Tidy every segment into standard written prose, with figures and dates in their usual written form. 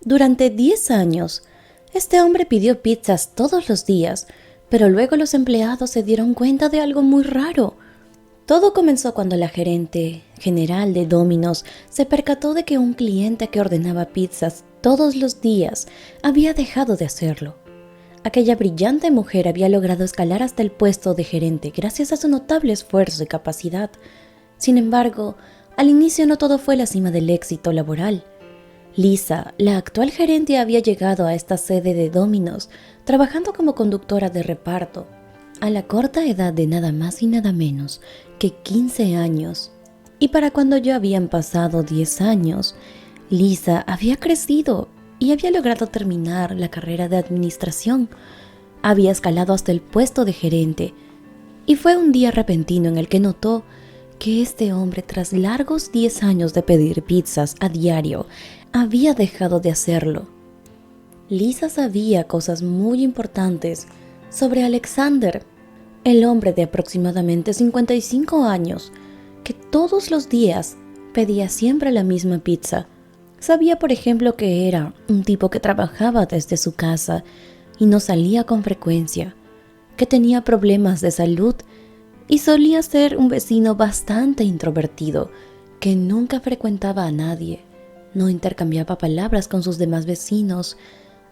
Durante 10 años, este hombre pidió pizzas todos los días, pero luego los empleados se dieron cuenta de algo muy raro. Todo comenzó cuando la gerente general de Domino's se percató de que un cliente que ordenaba pizzas todos los días había dejado de hacerlo. Aquella brillante mujer había logrado escalar hasta el puesto de gerente gracias a su notable esfuerzo y capacidad. Sin embargo, al inicio no todo fue la cima del éxito laboral. Lisa, la actual gerente, había llegado a esta sede de Domino's trabajando como conductora de reparto, a la corta edad de nada más y nada menos que 15 años. Y para cuando ya habían pasado 10 años, Lisa había crecido y había logrado terminar la carrera de administración. Había escalado hasta el puesto de gerente, y fue un día repentino en el que notó que este hombre, tras largos 10 años de pedir pizzas a diario, había dejado de hacerlo. Lisa sabía cosas muy importantes sobre Alexander, el hombre de aproximadamente 55 años, que todos los días pedía siempre la misma pizza. Sabía, por ejemplo, que era un tipo que trabajaba desde su casa y no salía con frecuencia, que tenía problemas de salud y solía ser un vecino bastante introvertido, que nunca frecuentaba a nadie, no intercambiaba palabras con sus demás vecinos,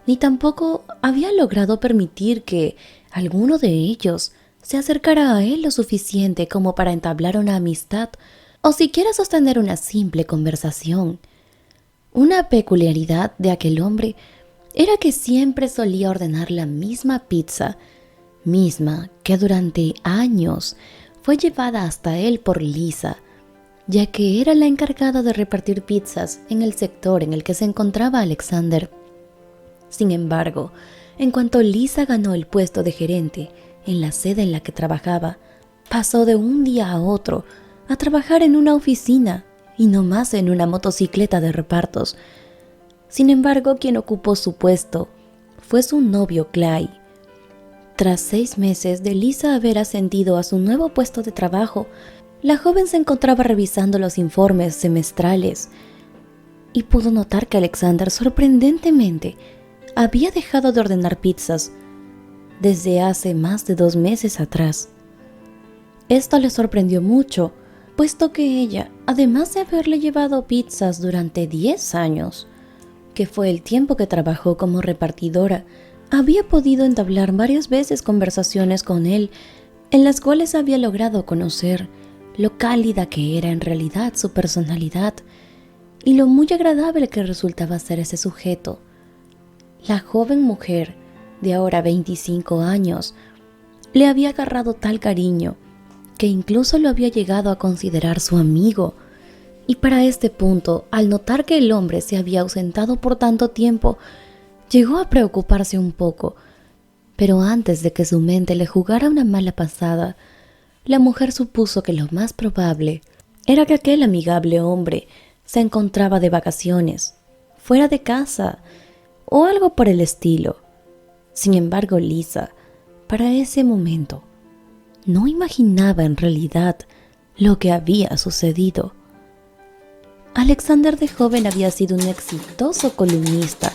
ni tampoco había logrado permitir que alguno de ellos se acercara a él lo suficiente como para entablar una amistad o siquiera sostener una simple conversación. Una peculiaridad de aquel hombre era que siempre solía ordenar la misma pizza, misma que durante años fue llevada hasta él por Lisa, ya que era la encargada de repartir pizzas en el sector en el que se encontraba Alexander. Sin embargo, en cuanto Lisa ganó el puesto de gerente en la sede en la que trabajaba, pasó de un día a otro a trabajar en una oficina y no más en una motocicleta de repartos. Sin embargo, quien ocupó su puesto fue su novio Clay. Tras 6 meses de Lisa haber ascendido a su nuevo puesto de trabajo, la joven se encontraba revisando los informes semestrales y pudo notar que Alexander, sorprendentemente, había dejado de ordenar pizzas desde hace más de 2 meses atrás. Esto le sorprendió mucho, puesto que ella, además de haberle llevado pizzas durante 10 años, que fue el tiempo que trabajó como repartidora, había podido entablar varias veces conversaciones con él, en las cuales había logrado conocer lo cálida que era en realidad su personalidad y lo muy agradable que resultaba ser ese sujeto. La joven mujer, de ahora 25 años, le había agarrado tal cariño que incluso lo había llegado a considerar su amigo. Y para este punto, al notar que el hombre se había ausentado por tanto tiempo, llegó a preocuparse un poco. Pero antes de que su mente le jugara una mala pasada, la mujer supuso que lo más probable era que aquel amigable hombre se encontraba de vacaciones, fuera de casa, o algo por el estilo. Sin embargo, Lisa, para ese momento, no imaginaba en realidad lo que había sucedido. Alexander de joven había sido un exitoso columnista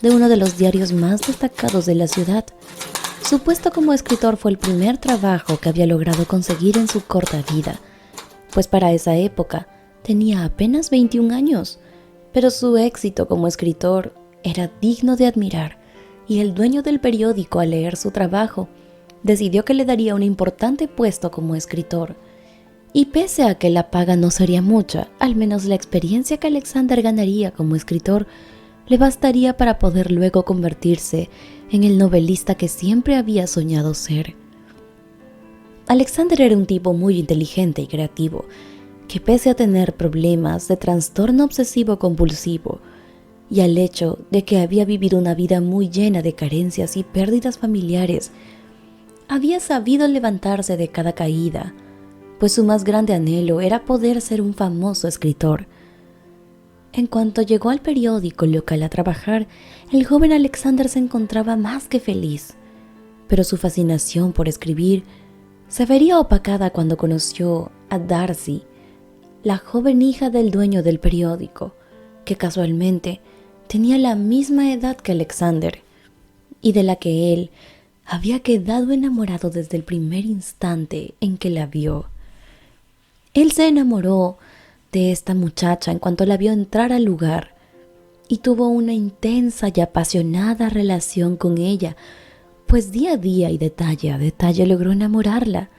de uno de los diarios más destacados de la ciudad. Su puesto como escritor fue el primer trabajo que había logrado conseguir en su corta vida, pues para esa época tenía apenas 21 años, pero su éxito como escritor era digno de admirar, y el dueño del periódico, al leer su trabajo, decidió que le daría un importante puesto como escritor. Y pese a que la paga no sería mucha, al menos la experiencia que Alexander ganaría como escritor le bastaría para poder luego convertirse en el novelista que siempre había soñado ser. Alexander era un tipo muy inteligente y creativo, que pese a tener problemas de trastorno obsesivo compulsivo y al hecho de que había vivido una vida muy llena de carencias y pérdidas familiares, había sabido levantarse de cada caída, pues su más grande anhelo era poder ser un famoso escritor. En cuanto llegó al periódico local a trabajar, el joven Alexander se encontraba más que feliz, pero su fascinación por escribir se vería opacada cuando conoció a Darcy, la joven hija del dueño del periódico, que casualmente tenía la misma edad que Alexander y de la que él había quedado enamorado desde el primer instante en que la vio. Él se enamoró de esta muchacha en cuanto la vio entrar al lugar y tuvo una intensa y apasionada relación con ella, pues día a día y detalle a detalle logró enamorarla,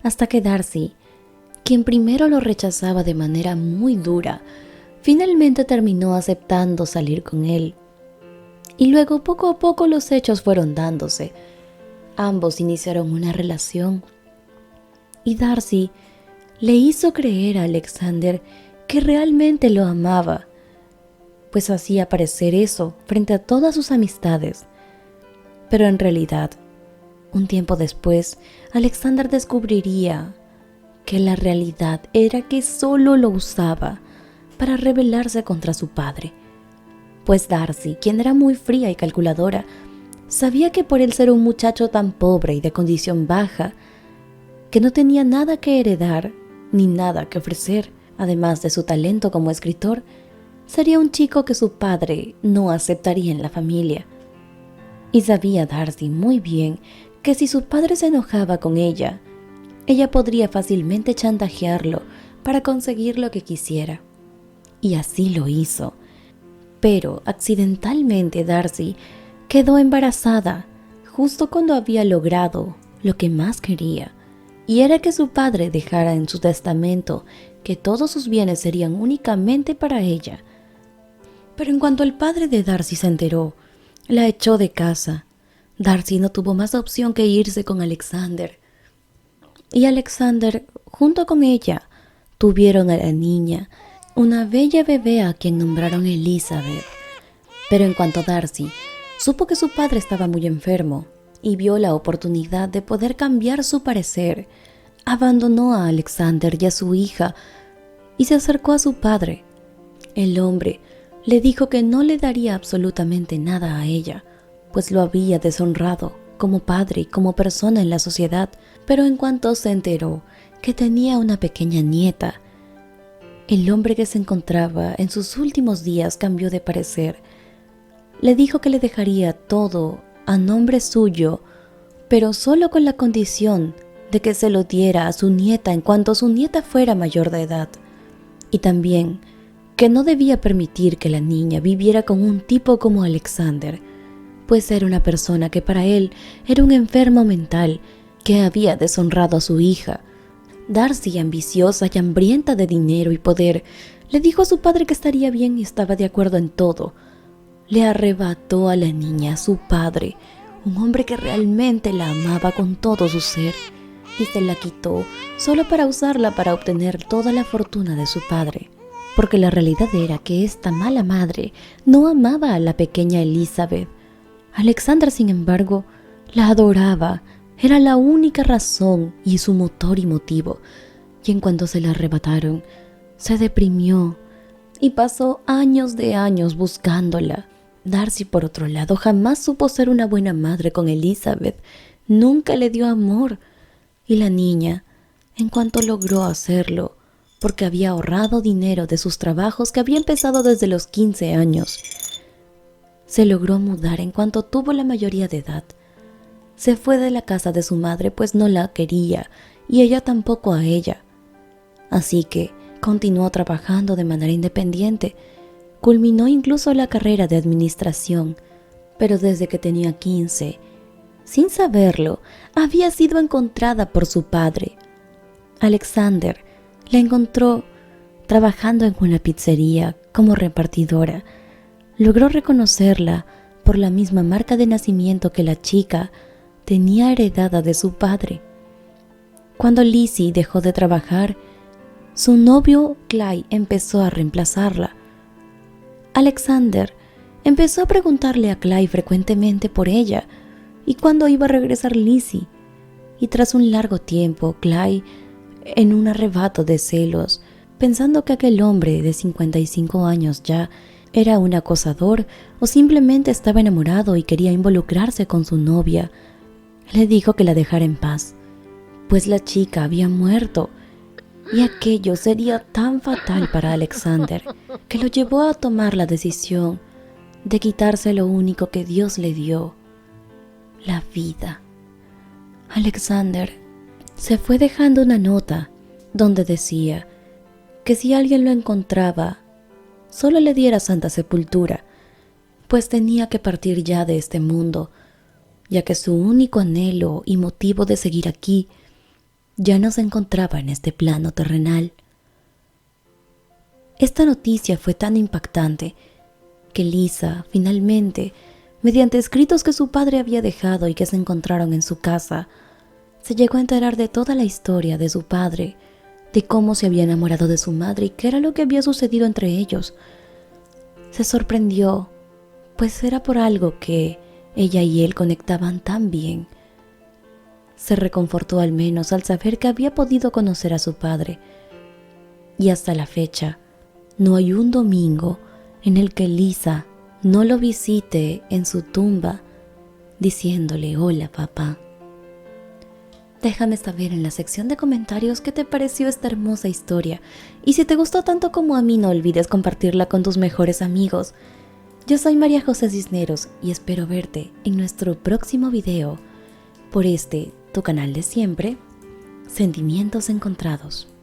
hasta que Darcy, quien primero lo rechazaba de manera muy dura, finalmente terminó aceptando salir con él. Y luego poco a poco los hechos fueron dándose. Ambos iniciaron una relación y Darcy le hizo creer a Alexander que realmente lo amaba, pues hacía parecer eso frente a todas sus amistades. Pero en realidad, un tiempo después, Alexander descubriría que la realidad era que solo lo usaba para rebelarse contra su padre, pues Darcy, quien era muy fría y calculadora, sabía que por él ser un muchacho tan pobre y de condición baja, que no tenía nada que heredar ni nada que ofrecer, además de su talento como escritor, sería un chico que su padre no aceptaría en la familia. Y sabía Darcy muy bien que si su padre se enojaba con ella podría fácilmente chantajearlo para conseguir lo que quisiera. Y así lo hizo. Pero accidentalmente Darcy quedó embarazada justo cuando había logrado lo que más quería, y era que su padre dejara en su testamento que todos sus bienes serían únicamente para ella. Pero en cuanto el padre de Darcy se enteró, la echó de casa. Darcy no tuvo más opción que irse con Alexander. Y Alexander, junto con ella, tuvieron a la niña, una bella bebé a quien nombraron Elizabeth. Pero en cuanto Darcy supo que su padre estaba muy enfermo y vio la oportunidad de poder cambiar su parecer, abandonó a Alexander y a su hija y se acercó a su padre. El hombre le dijo que no le daría absolutamente nada a ella, pues lo había deshonrado como padre y como persona en la sociedad. Pero en cuanto se enteró que tenía una pequeña nieta, el hombre, que se encontraba en sus últimos días, cambió de parecer. Le dijo que le dejaría todo a nombre suyo, pero solo con la condición de que se lo diera a su nieta en cuanto su nieta fuera mayor de edad, y también que no debía permitir que la niña viviera con un tipo como Alexander, pues era una persona que para él era un enfermo mental que había deshonrado a su hija. Darcy, ambiciosa y hambrienta de dinero y poder, le dijo a su padre que estaría bien y estaba de acuerdo en todo. Le arrebató a la niña a su padre, un hombre que realmente la amaba con todo su ser, y se la quitó solo para usarla para obtener toda la fortuna de su padre. Porque la realidad era que esta mala madre no amaba a la pequeña Elizabeth. Alexander, sin embargo, la adoraba. Era la única razón y su motor y motivo. Y en cuanto se la arrebataron, se deprimió y pasó años de años buscándola. Darcy, por otro lado, jamás supo ser una buena madre con Elizabeth. Nunca le dio amor. Y la niña, en cuanto logró hacerlo, porque había ahorrado dinero de sus trabajos que había empezado desde los 15 años, se logró mudar en cuanto tuvo la mayoría de edad. Se fue de la casa de su madre, pues no la quería y ella tampoco a ella. Así que continuó trabajando de manera independiente. Culminó incluso la carrera de administración, pero desde que tenía 15, sin saberlo, había sido encontrada por su padre. Alexander la encontró trabajando en una pizzería como repartidora. Logró reconocerla por la misma marca de nacimiento que la chica tenía heredada de su padre. Cuando Lizzie dejó de trabajar, su novio Clyde empezó a reemplazarla. Alexander empezó a preguntarle a Clyde frecuentemente por ella y cuándo iba a regresar Lizzie. Y tras un largo tiempo, Clyde, en un arrebato de celos, pensando que aquel hombre de 55 años ya era un acosador o simplemente estaba enamorado y quería involucrarse con su novia, le dijo que la dejara en paz, pues la chica había muerto y aquello sería tan fatal para Alexander que lo llevó a tomar la decisión de quitarse lo único que Dios le dio, la vida. Alexander se fue dejando una nota donde decía que si alguien lo encontraba, solo le diera santa sepultura, pues tenía que partir ya de este mundo, ya que su único anhelo y motivo de seguir aquí ya no se encontraba en este plano terrenal. Esta noticia fue tan impactante que Lisa, finalmente, mediante escritos que su padre había dejado y que se encontraron en su casa, se llegó a enterar de toda la historia de su padre, de cómo se había enamorado de su madre y qué era lo que había sucedido entre ellos. Se sorprendió, pues era por algo que ella y él conectaban tan bien. Se reconfortó al menos al saber que había podido conocer a su padre. Y hasta la fecha, no hay un domingo en el que Lisa no lo visite en su tumba diciéndole hola papá. Déjame saber en la sección de comentarios qué te pareció esta hermosa historia y si te gustó tanto como a mí no olvides compartirla con tus mejores amigos. Yo soy María José Cisneros y espero verte en nuestro próximo video por tu canal de siempre, Sentimientos Encontrados.